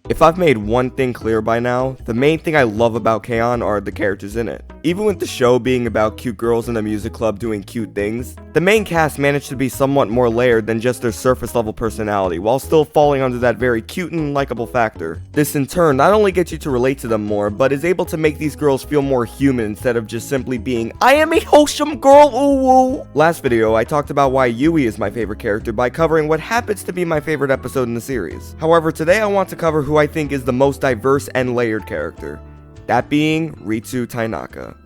If I've made one thing clear by now, the main thing I love about K-On! Are the characters in it. Even with the show being about cute girls in a music club doing cute things, the main cast managed to be somewhat more layered than just their surface level personality, while still falling under that very cute and likable factor. This in turn not only gets you to relate to them more, but is able to make these girls feel more human instead of just simply being, I am a wholesome girl, ooh woo. Last video, I talked about why Yui is my favorite character by covering what happens to be my favorite episode in the series. However, today I want to cover who I think is the most diverse and layered character, that being Ritsu Tainaka.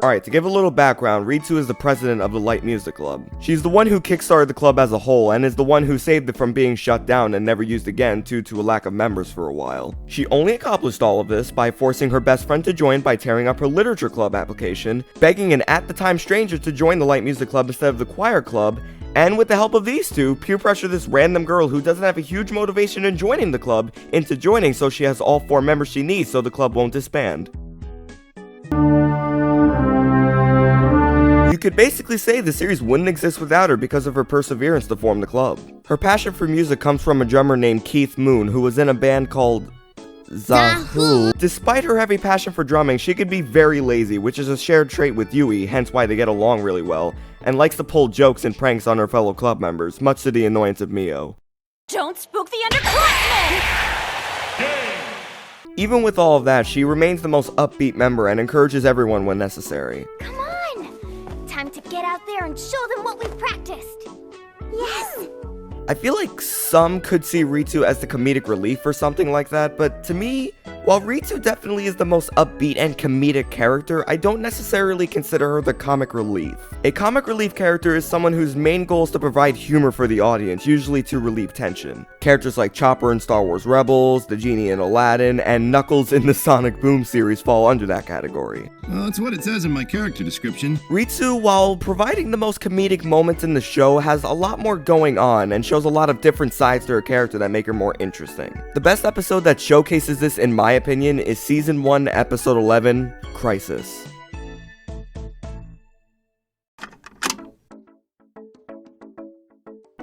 Alright, to give a little background, Ritsu is the president of the Light Music Club. She's the one who kickstarted the club as a whole, and is the one who saved it from being shut down and never used again due to a lack of members for a while. She only accomplished all of this by forcing her best friend to join by tearing up her literature club application, begging an at-the-time stranger to join the Light Music Club instead of the choir club, and with the help of these two, peer pressure this random girl who doesn't have a huge motivation in joining the club into joining so she has all 4 members she needs so the club won't disband. You could basically say the series wouldn't exist without her because of her perseverance to form the club. Her passion for music comes from a drummer named Keith Moon who was in a band called Zahoo. Despite her heavy passion for drumming, she could be very lazy, which is a shared trait with Yui, hence why they get along really well, and likes to pull jokes and pranks on her fellow club members, much to the annoyance of Mio. Don't spook the underclassmen! Even with all of that, she remains the most upbeat member and encourages everyone when necessary. Come on! Time to get out there and show them what we practiced! Yes! I feel like some could see Ritsu as the comedic relief or something like that, but to me, while Ritsu definitely is the most upbeat and comedic character, I don't necessarily consider her the comic relief. A comic relief character is someone whose main goal is to provide humor for the audience, usually to relieve tension. Characters like Chopper in Star Wars Rebels, the Genie in Aladdin, and Knuckles in the Sonic Boom series fall under that category. Well, that's what it says in my character description. Ritsu, while providing the most comedic moments in the show, has a lot more going on and shows a lot of different sides to her character that make her more interesting. The best episode that showcases this, in my opinion, is Season 1, Episode 11, Crisis.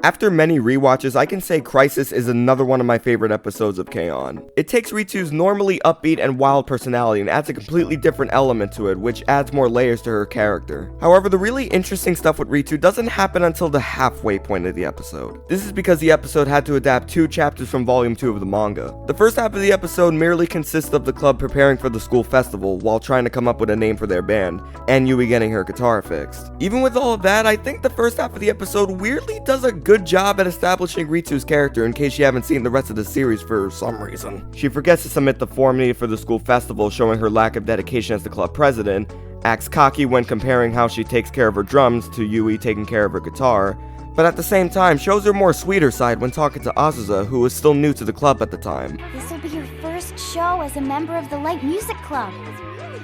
After many rewatches, I can say Crisis is another one of my favorite episodes of K-On! It takes Ritsu's normally upbeat and wild personality and adds a completely different element to it, which adds more layers to her character. However, the really interesting stuff with Ritsu doesn't happen until the halfway point of the episode. This is because the episode had to adapt 2 chapters from Volume 2 of the manga. The first half of the episode merely consists of the club preparing for the school festival while trying to come up with a name for their band, and Yui getting her guitar fixed. Even with all of that, I think the first half of the episode weirdly does a good job at establishing Ritsu's character in case you haven't seen the rest of the series for some reason. She forgets to submit the form needed for the school festival, showing her lack of dedication as the club president, acts cocky when comparing how she takes care of her drums to Yui taking care of her guitar, but at the same time shows her more sweeter side when talking to Azusa, who was still new to the club at the time. This will be your first show as a member of the Light Music Club.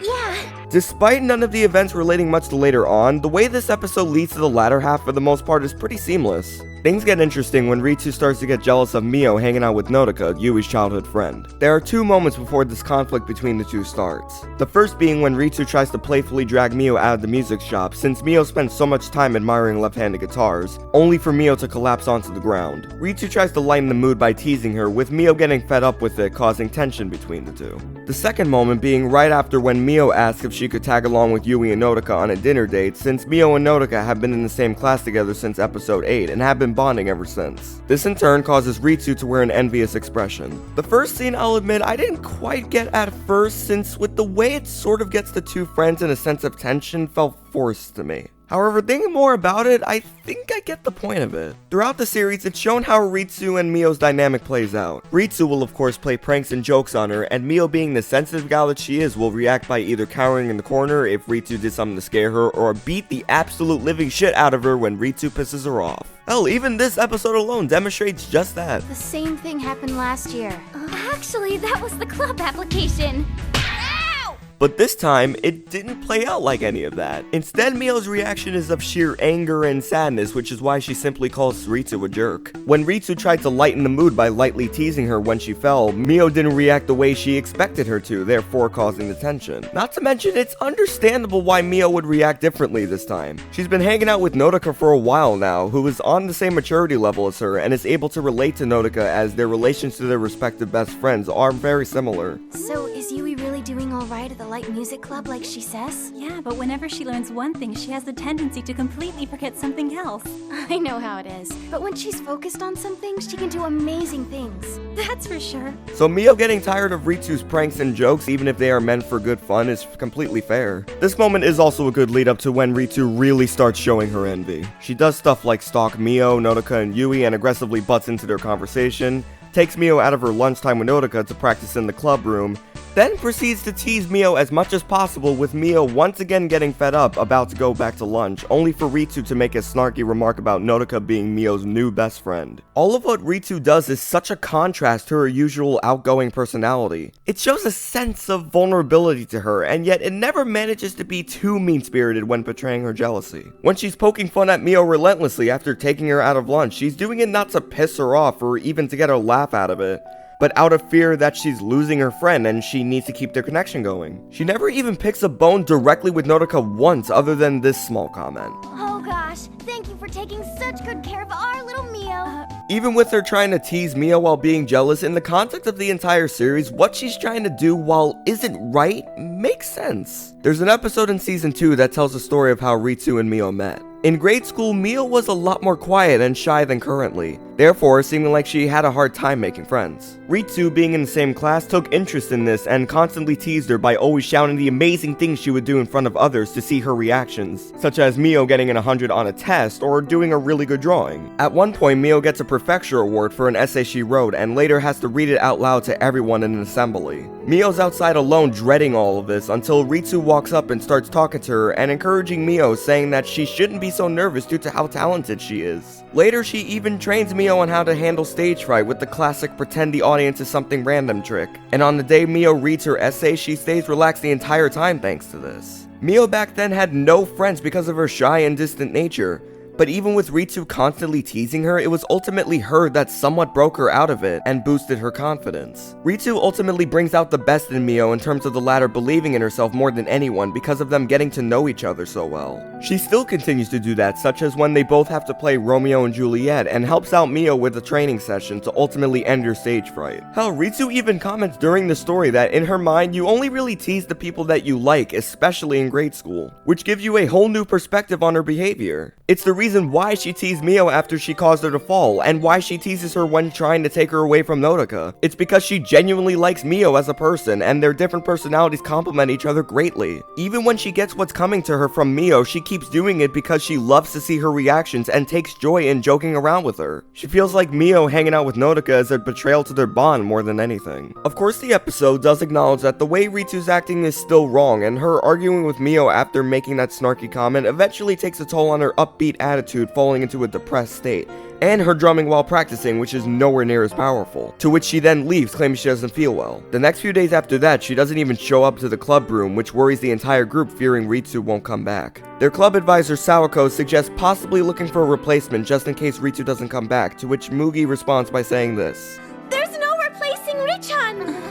Yeah! Despite none of the events relating much to later on, the way this episode leads to the latter half for the most part is pretty seamless. Things get interesting when Ritsu starts to get jealous of Mio hanging out with Nodoka, Yui's childhood friend. There are 2 moments before this conflict between the two starts. The first being when Ritsu tries to playfully drag Mio out of the music shop, since Mio spends so much time admiring left-handed guitars, only for Mio to collapse onto the ground. Ritsu tries to lighten the mood by teasing her, with Mio getting fed up with it, causing tension between the two. The second moment being right after when Mio asks if she could tag along with Yui and Nodoka on a dinner date, since Mio and Nodoka have been in the same class together since episode 8 and have been bonding ever since. This in turn causes Ritsu to wear an envious expression. The first scene, I'll admit, I didn't quite get at first, since with the way it sort of gets the two friends in a sense of tension felt forced to me. However, thinking more about it, I think I get the point of it. Throughout the series, it's shown how Ritsu and Mio's dynamic plays out. Ritsu will of course play pranks and jokes on her, and Mio, being the sensitive gal that she is, will react by either cowering in the corner if Ritsu did something to scare her, or beat the absolute living shit out of her when Ritsu pisses her off. Hell, even this episode alone demonstrates just that. The same thing happened last year. Actually, that was the club application. Ow! But this time, it didn't play out like any of that. Instead, Mio's reaction is of sheer anger and sadness, which is why she simply calls Ritsu a jerk. When Ritsu tried to lighten the mood by lightly teasing her when she fell, Mio didn't react the way she expected her to, therefore causing the tension. Not to mention, it's understandable why Mio would react differently this time. She's been hanging out with Nodoka for a while now, who is on the same maturity level as her and is able to relate to Nodoka as their relations to their respective best friends are very similar. So, is Yui really doing alright at the light music club like she says? Yeah, but whenever she learns one thing, she has the tendency to completely forget something else. I know how it is. But when she's focused on something, she can do amazing things. That's for sure. So Mio getting tired of Ritsu's pranks and jokes, even if they are meant for good fun, is completely fair. This moment is also a good lead up to when Ritsu really starts showing her envy. She does stuff like stalk Mio, Nodoka, and Yui and aggressively butts into their conversation, takes Mio out of her lunchtime with Nodoka to practice in the club room, then proceeds to tease Mio as much as possible, with Mio once again getting fed up, about to go back to lunch, only for Ritsu to make a snarky remark about Nodoka being Mio's new best friend. All of what Ritsu does is such a contrast to her usual outgoing personality. It shows a sense of vulnerability to her, and yet it never manages to be too mean-spirited when portraying her jealousy. When she's poking fun at Mio relentlessly after taking her out of lunch, she's doing it not to piss her off or even to get a laugh out of it, but out of fear that she's losing her friend and she needs to keep their connection going. She never even picks a bone directly with Nodoka once, other than this small comment. Oh gosh, thank you for taking such good care of our little Mio. Even with her trying to tease Mio while being jealous, in the context of the entire series, what she's trying to do, while isn't right, makes sense. There's an episode in season 2 that tells the story of how Ritsu and Mio met. In grade school, Mio was a lot more quiet and shy than currently, therefore seeming like she had a hard time making friends. Ritsu, being in the same class, took interest in this and constantly teased her by always shouting the amazing things she would do in front of others to see her reactions, such as Mio getting an 100 on a test or doing a really good drawing. At one point, Mio gets a Prefecture Award for an essay she wrote and later has to read it out loud to everyone in an assembly. Mio's outside alone dreading all of this until Ritsu walks up and starts talking to her and encouraging Mio, saying that she shouldn't be so nervous due to how talented she is. Later, she even trains Mio on how to handle stage fright with the classic pretend the audience is something random trick. And on the day Mio reads her essay, she stays relaxed the entire time thanks to this. Mio back then had no friends because of her shy and distant nature, but even with Ritsu constantly teasing her, it was ultimately her that somewhat broke her out of it and boosted her confidence. Ritsu ultimately brings out the best in Mio in terms of the latter believing in herself more than anyone because of them getting to know each other so well. She still continues to do that, such as when they both have to play Romeo and Juliet, and helps out Mio with a training session to ultimately end her stage fright. Hell, Ritsu even comments during the story that in her mind, you only really tease the people that you like, especially in grade school, which gives you a whole new perspective on her behavior. It's the reason why she teased Mio after she caused her to fall, and why she teases her when trying to take her away from Nodoka. It's because she genuinely likes Mio as a person, and their different personalities complement each other greatly. Even when she gets what's coming to her from Mio, she keeps doing it because she loves to see her reactions and takes joy in joking around with her. She feels like Mio hanging out with Nodoka is a betrayal to their bond more than anything. Of course, the episode does acknowledge that the way Ritsu's acting is still wrong, and her arguing with Mio after making that snarky comment eventually takes a toll on her upbeat attitude, falling into a depressed state, and her drumming while practicing, which is nowhere near as powerful, to which she then leaves claiming she doesn't feel well. The next few days after that, she doesn't even show up to the club room, which worries the entire group, fearing Ritsu won't come back. Their club advisor Sawako suggests possibly looking for a replacement just in case Ritsu doesn't come back, to which Mugi responds by saying this. There's no replacing Richan!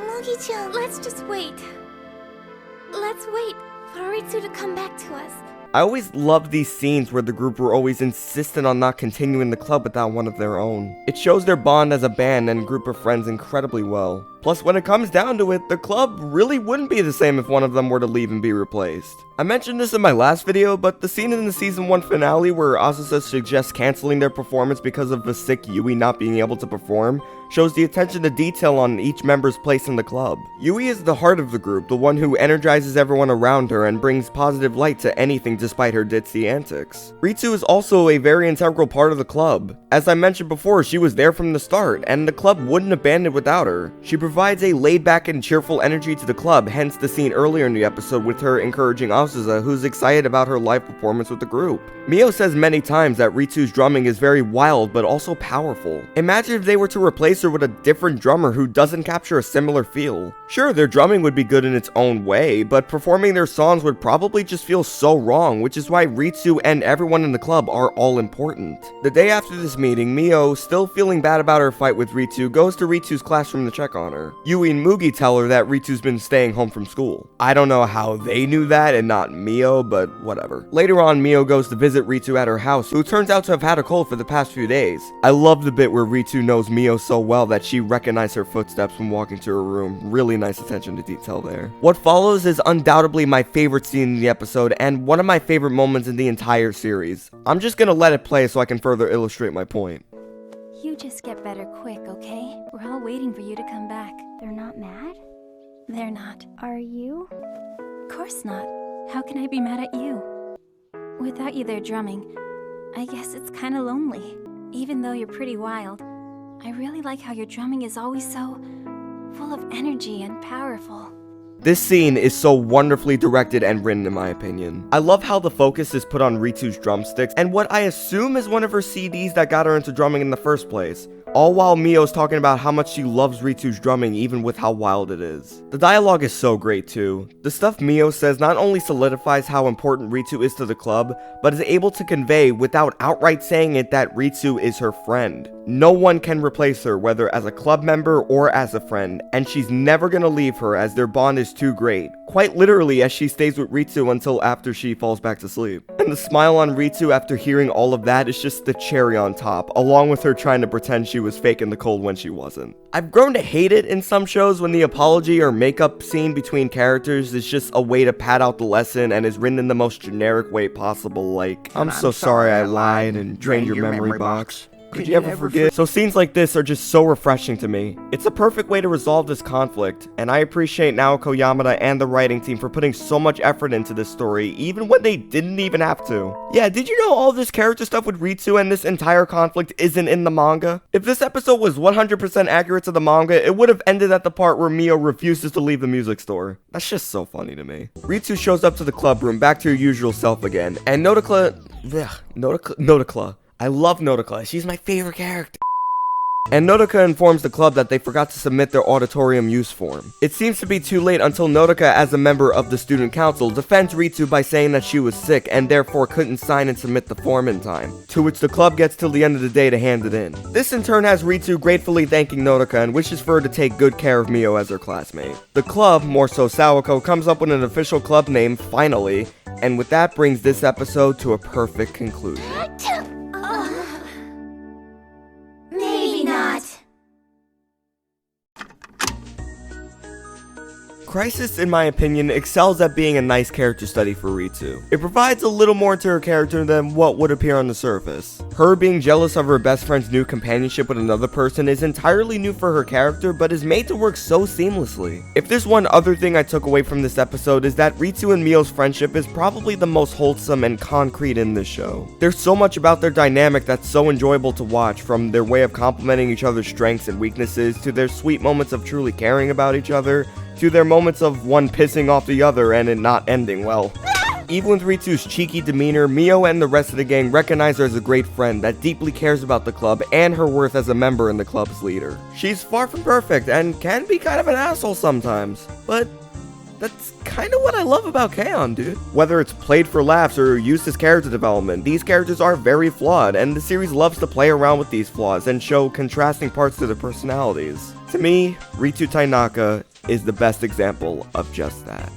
Mugi-chan, let's just wait. Let's wait for Ritsu to come back to us. I always loved these scenes where the group were always insistent on not continuing the club without one of their own. It shows their bond as a band and group of friends incredibly well. Plus, when it comes down to it, the club really wouldn't be the same if one of them were to leave and be replaced. I mentioned this in my last video, but the scene in the season 1 finale where Azusa suggests canceling their performance because of the sick Yui not being able to perform shows the attention to detail on each member's place in the club. Yui is the heart of the group, the one who energizes everyone around her and brings positive light to anything despite her ditzy antics. Ritsu is also a very integral part of the club. As I mentioned before, she was there from the start, and the club wouldn't abandon without her. She provides a laid-back and cheerful energy to the club, hence the scene earlier in the episode with her encouraging Azusa, who's excited about her live performance with the group. Mio says many times that Ritsu's drumming is very wild but also powerful. Imagine if they were to replace replace her with a different drummer who doesn't capture a similar feel. Sure, their drumming would be good in its own way, but performing their songs would probably just feel so wrong, which is why Ritsu and everyone in the club are all important. The day after this meeting, Mio, still feeling bad about her fight with Ritsu, goes to Ritsu's classroom to check on her. Yui and Mugi tell her that Ritsu's been staying home from school. I don't know how they knew that and not Mio, but whatever. Later on, Mio goes to visit Ritsu at her house, who turns out to have had a cold for the past few days. I love the bit where Ritsu knows Mio so well that she recognized her footsteps when walking to her room. Really nice attention to detail there. What follows is undoubtedly my favorite scene in the episode and one of my favorite moments in the entire series. I'm just gonna let it play so I can further illustrate my point. You just get better quick, okay? We're all waiting for you to come back. They're not mad? They're not. Are you? Of course not. How can I be mad at you? Without you there drumming, I guess it's kinda lonely. Even though you're pretty wild, I really like how your drumming is always so full of energy and powerful. This scene is so wonderfully directed and written in my opinion. I love how the focus is put on Ritsu's drumsticks and what I assume is one of her CDs that got her into drumming in the first place. All while Mio's talking about how much she loves Ritsu's drumming even with how wild it is. The dialogue is so great too. The stuff Mio says not only solidifies how important Ritsu is to the club, but is able to convey without outright saying it that Ritsu is her friend. No one can replace her, whether as a club member or as a friend, and she's never gonna leave her as their bond is too great. Quite literally, as she stays with Ritsu until after she falls back to sleep. And the smile on Ritsu after hearing all of that is just the cherry on top, along with her trying to pretend she was faking the cold when she wasn't. I've grown to hate it in some shows when the apology or makeup scene between characters is just a way to pad out the lesson and is written in the most generic way possible, like, I'm so sorry I lied and drained your memory box. Could you ever forget? So scenes like this are just so refreshing to me. It's a perfect way to resolve this conflict, and I appreciate Naoko Yamada and the writing team for putting so much effort into this story, even when they didn't even have to. Yeah, did you know all this character stuff with Ritsu and this entire conflict isn't in the manga? If this episode was 100% accurate to the manga, it would have ended at the part where Mio refuses to leave the music store. That's just so funny to me. Ritsu shows up to the club room, back to her usual self again, and Nodoka... I love Nodoka, she's my favorite character. And Nodoka informs the club that they forgot to submit their auditorium use form. It seems to be too late until Nodoka, as a member of the student council, defends Ritsu by saying that she was sick and therefore couldn't sign and submit the form in time, to which the club gets till the end of the day to hand it in. This in turn has Ritsu gratefully thanking Nodoka and wishes for her to take good care of Mio as her classmate. The club, more so Sawako, comes up with an official club name, finally, and with that brings this episode to a perfect conclusion. Maybe not. Crisis, in my opinion, excels at being a nice character study for Ritsu. It provides a little more to her character than what would appear on the surface. Her being jealous of her best friend's new companionship with another person is entirely new for her character, but is made to work so seamlessly. If there's one other thing I took away from this episode is that Ritsu and Mio's friendship is probably the most wholesome and concrete in this show. There's so much about their dynamic that's so enjoyable to watch, from their way of complementing each other's strengths and weaknesses, to their sweet moments of truly caring about each other, to their moments of one pissing off the other and it not ending well. Even with Ritsu's cheeky demeanor, Mio and the rest of the gang recognize her as a great friend that deeply cares about the club and her worth as a member and the club's leader. She's far from perfect and can be kind of an asshole sometimes, but that's kind of what I love about K-On!, dude. Whether it's played for laughs or used as character development, these characters are very flawed, and the series loves to play around with these flaws and show contrasting parts to their personalities. To me, Ritsu Tainaka is the best example of just that.